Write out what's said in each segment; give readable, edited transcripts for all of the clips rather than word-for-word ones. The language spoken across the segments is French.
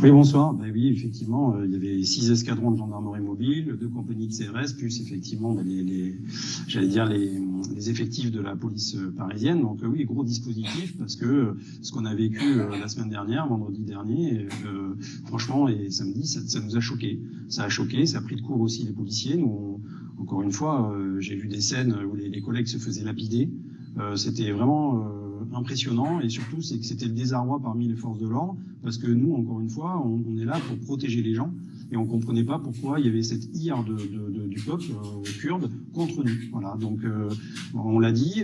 Oui, bonsoir. Ben oui, effectivement, il y avait 6 escadrons de gendarmerie mobile, 2 compagnies de CRS, plus effectivement j'allais dire les effectifs de la police parisienne. Donc oui, gros dispositif, parce que ce qu'on a vécu la semaine dernière, vendredi dernier, franchement, et samedi, ça nous a choqués. Ça a choqué, ça a pris de court aussi les policiers. Nous, encore une fois, j'ai vu des scènes où les collègues se faisaient lapider. C'était vraiment impressionnant, et surtout c'est que c'était le désarroi parmi les forces de l'ordre, parce que nous, encore une fois, on est là pour protéger les gens, et on comprenait pas pourquoi il y avait cette ire du peuple kurde contre nous. Voilà, donc on l'a dit,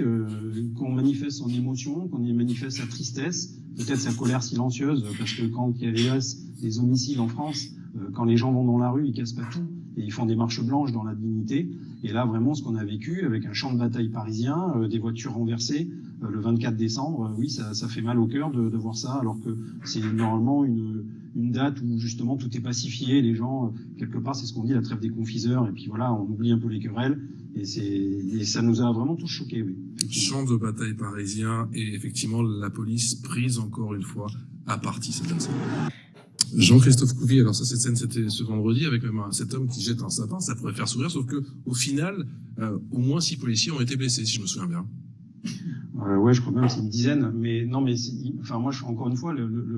qu'on manifeste son émotion, qu'on y manifeste sa tristesse, peut-être sa colère silencieuse, parce que quand il y avait des homicides en France, quand les gens vont dans la rue, ils cassent pas tout, et ils font des marches blanches dans la dignité. Et là, vraiment, ce qu'on a vécu avec un champ de bataille parisien, des voitures renversées, le 24 décembre, oui, ça fait mal au cœur de voir ça, alors que c'est normalement une date où justement tout est pacifié, les gens, quelque part, c'est ce qu'on dit, la trêve des confiseurs, et puis voilà, on oublie un peu les querelles, et ça nous a vraiment tous choqués, oui. Champ de bataille parisien, et effectivement, la police prise encore une fois à partie, c'est comme ça. Jean-Christophe Couvi, alors ça, cette scène, c'était ce vendredi, avec même cet homme qui jette un sapin, ça pourrait faire sourire, sauf que au final, au moins 6 policiers ont été blessés, si je me souviens bien. Ouais, je crois même que c'est une dizaine, mais non, mais enfin moi, encore une fois,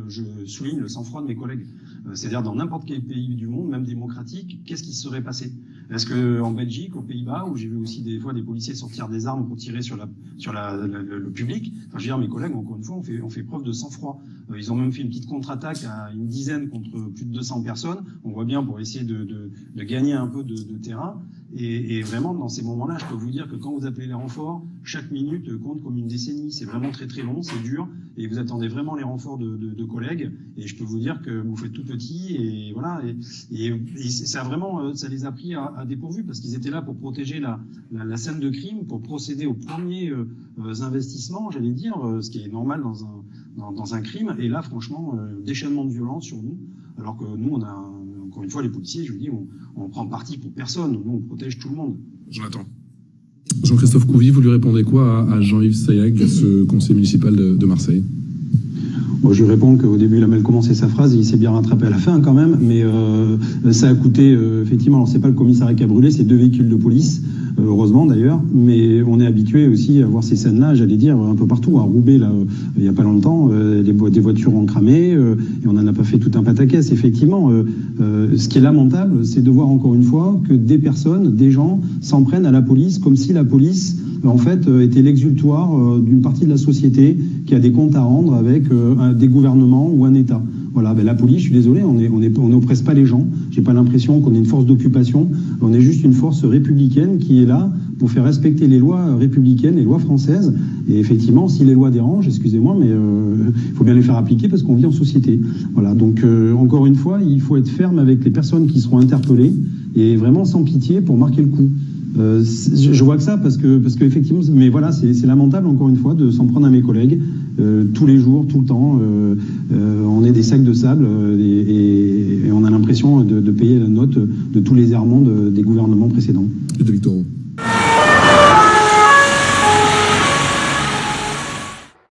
je souligne le sang-froid de mes collègues. C'est-à-dire, dans n'importe quel pays du monde, même démocratique, qu'est-ce qui se serait passé? Est-ce que en Belgique, aux Pays-Bas, où j'ai vu aussi des fois des policiers sortir des armes pour tirer sur le public, enfin, je veux dire, mes collègues, encore une fois, on fait preuve de sang-froid. Ils ont même fait une petite contre-attaque à une dizaine contre plus de 200 personnes. On voit bien, pour essayer de gagner un peu de terrain. Et vraiment, dans ces moments-là, je peux vous dire que quand vous appelez les renforts, chaque minute compte comme une décennie. C'est vraiment très très long, c'est dur, et vous attendez vraiment les renforts de collègues. Et je peux vous dire que vous faites tout petit, et voilà. Et ça vraiment, ça les a pris à dépourvu, parce qu'ils étaient là pour protéger la scène de crime, pour procéder aux premiers investissements, j'allais dire, ce qui est normal dans un crime. Et là, franchement, déchaînement de violence sur nous, alors que nous, on a, encore une fois, les policiers, je vous dis, on prend parti pour personne. Nous, on protège tout le monde. Jonathan. Jean-Christophe Couvi, vous lui répondez quoi à Jean-Yves Sayag, ce conseiller municipal de Marseille? Bon, je lui réponds qu'au début, il a mal commencé sa phrase, et il s'est bien rattrapé à la fin quand même, mais ça a coûté, effectivement, alors c'est pas le commissariat qui a brûlé, c'est 2 véhicules de police, heureusement d'ailleurs, mais on est habitué aussi à voir ces scènes-là, j'allais dire, un peu partout. À Roubaix, là, il n'y a pas longtemps, des voitures ont cramé, et on n'en a pas fait tout un pataquès, effectivement. Ce qui est lamentable, c'est de voir encore une fois que des personnes, des gens, s'en prennent à la police, comme si la police, en fait, était l'exultoire d'une partie de la société qui a des comptes à rendre avec des gouvernements ou un État. Voilà, ben la police, je suis désolé, on n'oppresse pas les gens. J'ai pas l'impression qu'on est une force d'occupation. On est juste une force républicaine qui est là pour faire respecter les lois républicaines, les lois françaises. Et effectivement, si les lois dérangent, excusez-moi, mais il faut bien les faire appliquer, parce qu'on vit en société. Voilà, donc encore une fois, il faut être ferme avec les personnes qui seront interpellées, et vraiment sans pitié pour marquer le coup. Je vois que ça, parce que effectivement, mais voilà, c'est lamentable, encore une fois, de s'en prendre à mes collègues tous les jours, tout le temps. On est des sacs de sable, et on a l'impression de payer la note de tous les errements des gouvernements précédents. Et de Victor.